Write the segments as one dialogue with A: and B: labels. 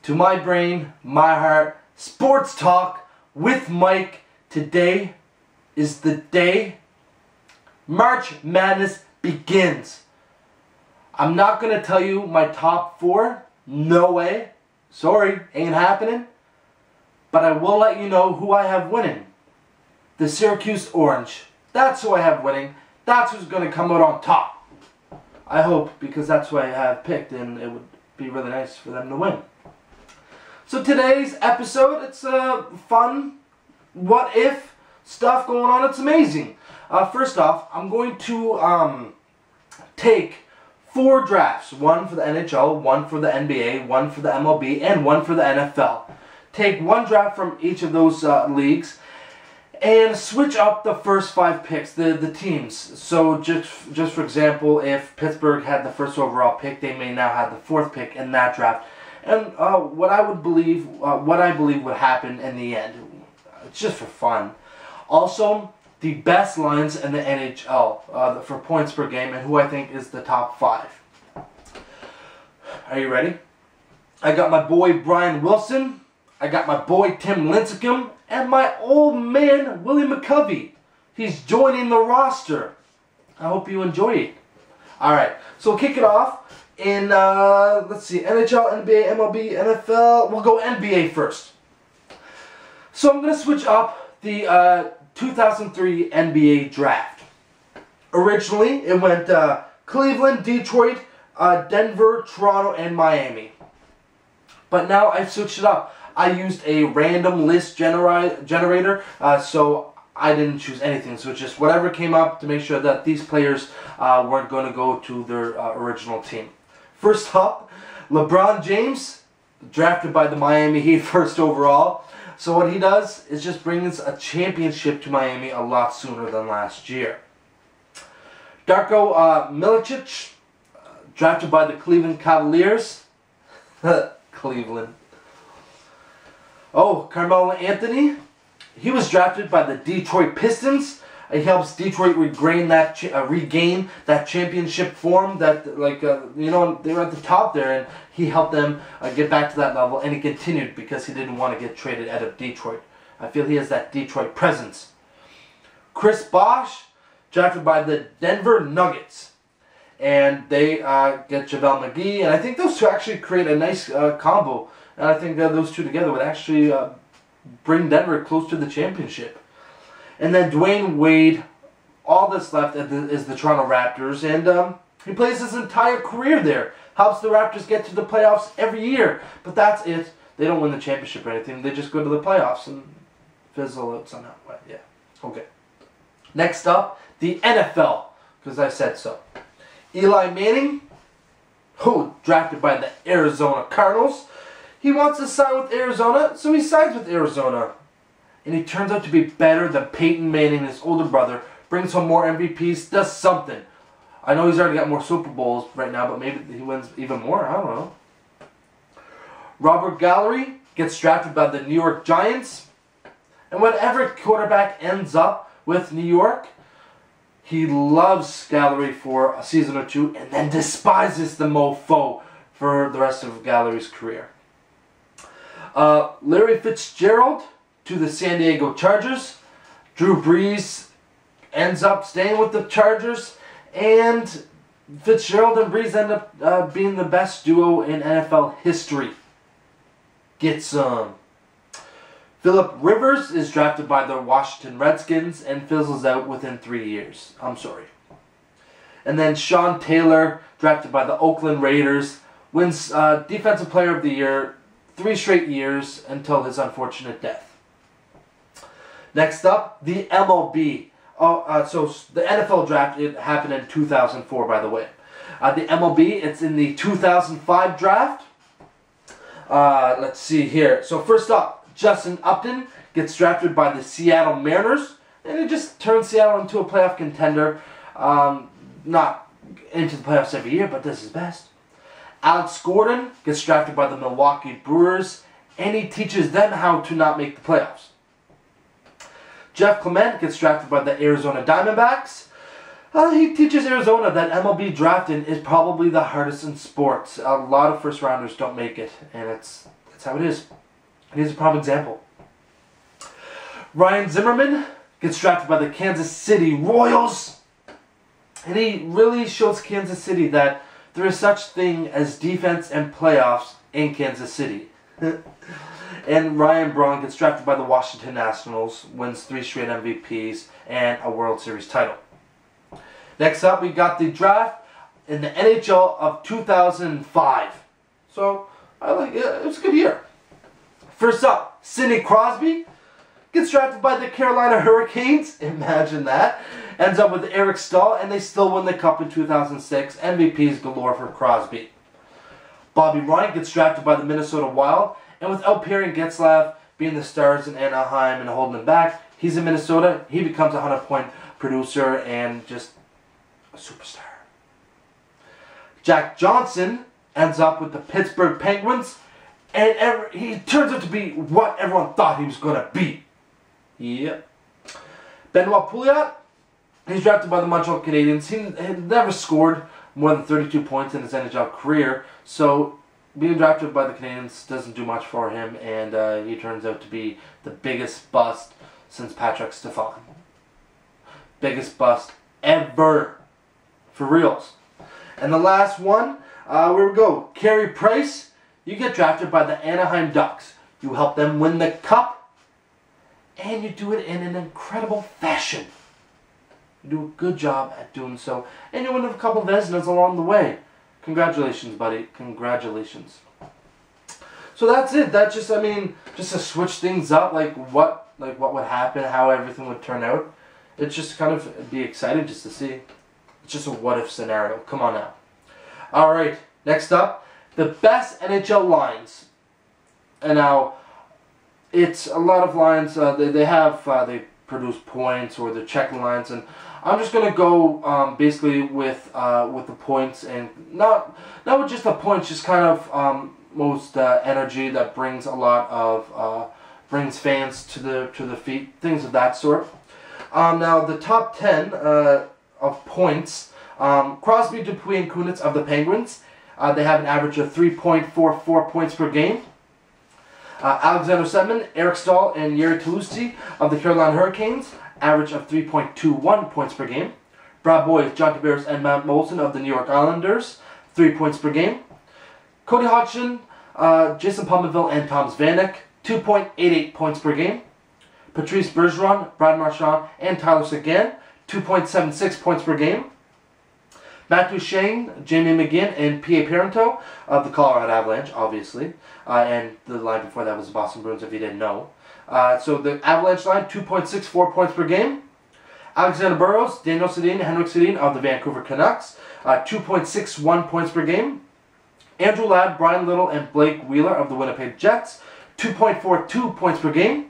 A: to My Brain, My Heart, Sports Talk with Mike. Today is the day March Madness begins. I'm not going to tell you my top four. No way. Sorry, ain't happening. But I will let you know who I have winning. The Syracuse Orange. That's who I have winning. That's who's going to come out on top. I hope, because that's who I have picked, and it would be really nice for them to win. So today's episode, it's fun, what if stuff going on. It's amazing. First off, I'm going to take 4 drafts. One for the NHL, one for the NBA, one for the MLB, and one for the NFL. Take one draft from each of those leagues and switch up the first 5 picks, the teams. So just for example, if Pittsburgh had the first overall pick, they may now have the 4th pick in that draft. And what I believe would happen in the end. It's just for fun. Also, the best lines in the NHL for points per game, and who I think is the top 5. Are you ready? I got my boy Brian Wilson. I got my boy Tim Lincecum. And my old man, Willie McCovey. He's joining the roster. I hope you enjoy it. Alright, so we'll kick it off in, let's see, NHL, NBA, MLB, NFL. We'll go NBA first. So I'm going to switch up the 2003 NBA draft. Originally, it went Cleveland, Detroit, Denver, Toronto, and Miami. But now I've switched it up. I used a random list generator, so I didn't choose anything. So it's just whatever came up to make sure that these players weren't going to go to their original team. First up, LeBron James, drafted by the Miami Heat first overall. So what he does is just brings a championship to Miami a lot sooner than last year. Darko Milicic, drafted by the Cleveland Cavaliers. Cleveland. Oh, Carmelo Anthony. He was drafted by the Detroit Pistons. He helps Detroit regain that championship form that, you know, they were at the top there, and he helped them get back to that level, and he continued because he didn't want to get traded out of Detroit. I feel he has that Detroit presence. Chris Bosh, drafted by the Denver Nuggets, and they get JaVale McGee, and I think those two actually create a nice combo. And I think that those two together would actually bring Denver close to the championship. And then Dwayne Wade, all that's left is the Toronto Raptors. And he plays his entire career there. Helps the Raptors get to the playoffs every year. But that's it. They don't win the championship or anything. They just go to the playoffs and fizzle out somehow. Right, yeah. Okay. Next up, the NFL. Because I said so. Eli Manning, drafted by the Arizona Cardinals. He wants to sign with Arizona, so he signs with Arizona. And he turns out to be better than Peyton Manning, his older brother. Brings home more MVPs, does something. I know he's already got more Super Bowls right now, but maybe he wins even more. I don't know. Robert Gallery gets drafted by the New York Giants. And whatever quarterback ends up with New York, he loves Gallery for a season or two and then despises the mofo for the rest of Gallery's career. Larry Fitzgerald to the San Diego Chargers. Drew Brees ends up staying with the Chargers, and Fitzgerald and Brees end up being the best duo in NFL history. Get some. Phillip Rivers is drafted by the Washington Redskins and fizzles out within 3 years. I'm sorry. And then Sean Taylor, drafted by the Oakland Raiders, wins Defensive Player of the Year 3 straight years until his unfortunate death. Next up, the MLB. So the NFL draft, it happened in 2004, by the way. The MLB, it's in the 2005 draft. Let's see here. So first up, Justin Upton gets drafted by the Seattle Mariners, and he just turns Seattle into a playoff contender. Not into the playoffs every year, but does his best. Alex Gordon gets drafted by the Milwaukee Brewers, and he teaches them how to not make the playoffs. Jeff Clement gets drafted by the Arizona Diamondbacks. He teaches Arizona that MLB drafting is probably the hardest in sports. A lot of first rounders don't make it, and it's That's how it is. And here's a prime example. Ryan Zimmerman gets drafted by the Kansas City Royals. And he really shows Kansas City that there is such thing as defense and playoffs in Kansas City. And Ryan Braun gets drafted by the Washington Nationals, wins 3 straight MVPs and a World Series title. Next up, we got the draft in the NHL of 2005. So, it was a good year. First up, Sidney Crosby gets drafted by the Carolina Hurricanes. Imagine that. Ends up with Eric Staal, and they still win the Cup in 2006. MVPs galore for Crosby. Bobby Ryan gets drafted by the Minnesota Wild, and without Perry and Getzlaf being the stars in Anaheim and holding him back, he's in Minnesota. He becomes a 100-point producer and just a superstar. Jack Johnson ends up with the Pittsburgh Penguins, and he turns out to be what everyone thought he was going to be. Yep. Benoit Pouliot, he's drafted by the Montreal Canadiens. He had never scored more than 32 points in his NHL career, so being drafted by the Canadiens doesn't do much for him, and he turns out to be the biggest bust since Patrick Stefan. Biggest bust ever. For reals. And the last one, where we go. Carey Price, you get drafted by the Anaheim Ducks. You help them win the Cup, and you do it in an incredible fashion. You do a good job at doing so, and you win a couple of Vezinas along the way. Congratulations, buddy. Congratulations. So that's it. That's just, just to switch things up, like what would happen, how everything would turn out. It's just kind of be excited just to see. It's just a what-if scenario. Come on now. Alright, next up, the best NHL lines. And now, it's a lot of lines, they produce points or they're checking lines, and I'm just going to go basically with the points, and not with just the points, just kind of most energy that brings a lot of, brings fans to the feet, things of that sort. Now, the top 10 of points, Crosby, Dupuis, and Kunitz of the Penguins. They have an average of 3.44 points per game. Alexander Sedman, Eric Staal, and Jiri Tolushie of the Carolina Hurricanes, average of 3.21 points per game. Brad Boyes, John Tavares, and Matt Moulson of the New York Islanders, 3 points per game. Cody Hodgson, Jason Pominville, and Thomas Vanek, 2.88 points per game. Patrice Bergeron, Brad Marchand, and Tyler Seguin, 2.76 points per game. Matt Duchene, Jamie McGinn, and P.A. Parenteau of the Colorado Avalanche, obviously. And the line before that was the Boston Bruins, if you didn't know. So the Avalanche line, 2.64 points per game. Alexander Burrows, Daniel Sedin, Henrik Sedin of the Vancouver Canucks, 2.61 points per game. Andrew Ladd, Brian Little, and Blake Wheeler of the Winnipeg Jets, 2.42 points per game.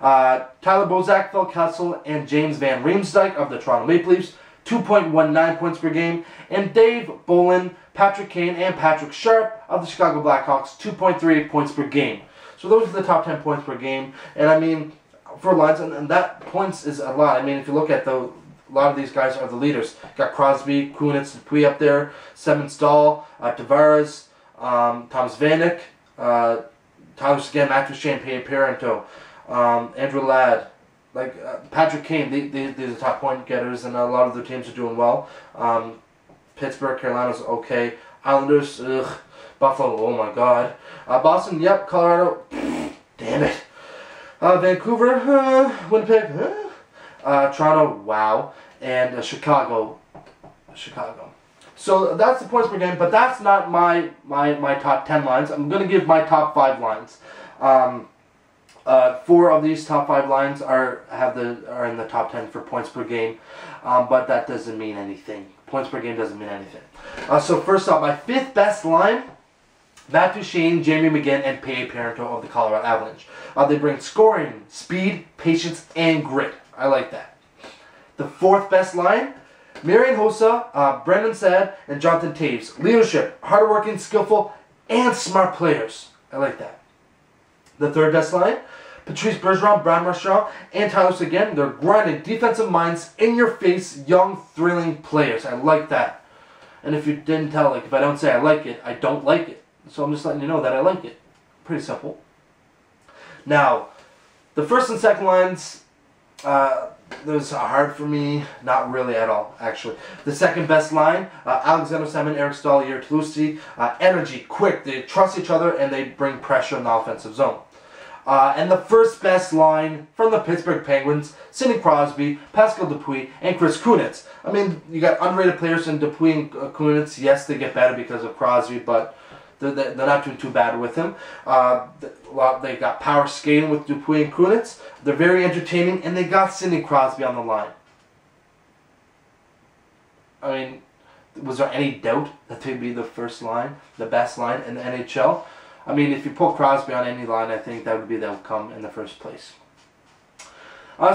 A: Tyler Bozak, Phil Kessel, and James Van Riemsdyk of the Toronto Maple Leafs, 2.19 points per game. And Dave Bolin, Patrick Kane, and Patrick Sharp of the Chicago Blackhawks, 2.38 points per game. So those are the top 10 points per game. And for lines, and that points is a lot. If you look at a lot of these guys are the leaders. Got Crosby, Kunitz, Dupuis up there, Sedman, Staal, Tavares, Thomas Vanek, Tyler Seguin, Matt Duchene, P.A. Parenteau, Andrew Ladd, Patrick Kane. These are top point getters, and a lot of their teams are doing well. Pittsburgh, Carolina's okay. Islanders, ugh. Buffalo, oh my god. Boston, yep. Colorado, damn it. Vancouver, Winnipeg, Toronto, wow. And Chicago. So that's the points per game, but that's not my top 10 lines. I'm going to give my top 5 lines. 4 of these top 5 lines are in the top 10 for points per game, but that doesn't mean anything. Points per game doesn't mean anything. So first off, my 5th best line, Matt Duchene, Jamie McGinn, and P.A. Parenteau of the Colorado Avalanche. They bring scoring, speed, patience, and grit. I like that. The 4th best line, Marian Hossa, Brendan Saad, and Jonathan Toews. Leadership, hardworking, skillful, and smart players. I like that. The 3rd best line, Patrice Bergeron, Brad Marchand, and Tyler Seguin. They're grinding defensive minds, in-your-face, young, thrilling players. I like that. And if you didn't tell, if I don't say I like it, I don't like it. So I'm just letting you know that I like it. Pretty simple. Now, the first and second lines, those are hard for me. Not really at all, actually. The second best line, Alexander Salmon, Eric Stahl, Jiri Tlusty. Energy, quick. They trust each other and they bring pressure in the offensive zone. And the first best line from the Pittsburgh Penguins, Sidney Crosby, Pascal Dupuis, and Chris Kunitz. I mean, you got underrated players in Dupuis and Kunitz. Yes, they get better because of Crosby, but they're not doing too bad with him. They got power skating with Dupuis and Kunitz. They're very entertaining, and they got Sidney Crosby on the line. I mean, was there any doubt that they'd be the first line, the best line in the NHL? I mean, if you put Crosby on any line, I think that would be the outcome in the first place.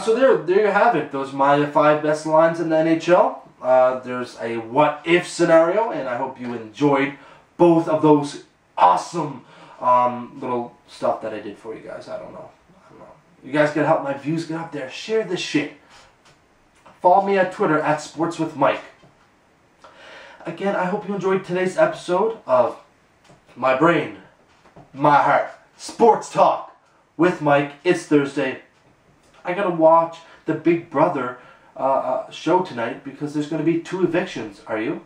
A: So there you have it. Those are my 5 best lines in the NHL. There's a what-if scenario, and I hope you enjoyed both of those awesome little stuff that I did for you guys. I don't know. You guys can help my views get up there. Share this shit. Follow me at Twitter at SportsWithMike. Again, I hope you enjoyed today's episode of My Brain, My Heart, Sports Talk with Mike. It's Thursday. I gotta watch the Big Brother show tonight because there's gonna be 2 evictions. Are you?